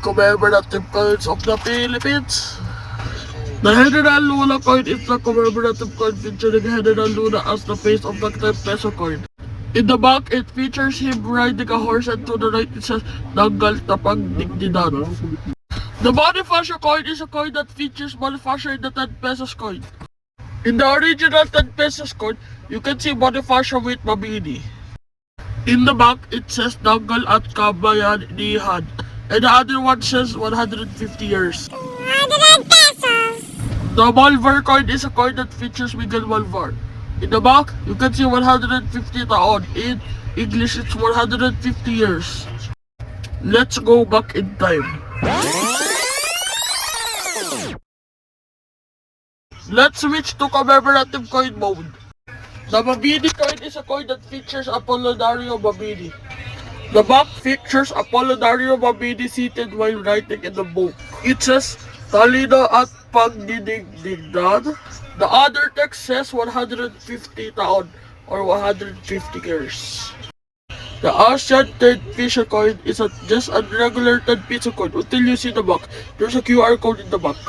commemorative coins of the Philippines. The General Luna coin is the commemorative coin featuring General Luna as the face of the 10 peso coin. In the back, it features him riding a horse, and to the right it says Nanggal Tapang Dignidad. The Bonifacio coin is a coin that features Bonifacio in the 10 pesos coin. In the original 10 pesos coin, you can see Bonifacio with Mabini. In the back, it says Nanggal at Kabayanihan, and the other one says 150 years. 100 pesos. The Malvar coin is a coin that features Miguel Malvar. In the back, you can see 150 taon. In English, it's 150 years. Let's go back in time. Let's switch to commemorative coin mode. The Mabini coin is a coin that features Apollinario Mabini. The back features Apollinario Mabini seated while writing in the book. It says, Talino at Pagdidigdigdan. The other text says 150 taon or 150 years. The Asian 10 peso coin is just a regular 10 peso coin until you see the back. There's a QR code in the back.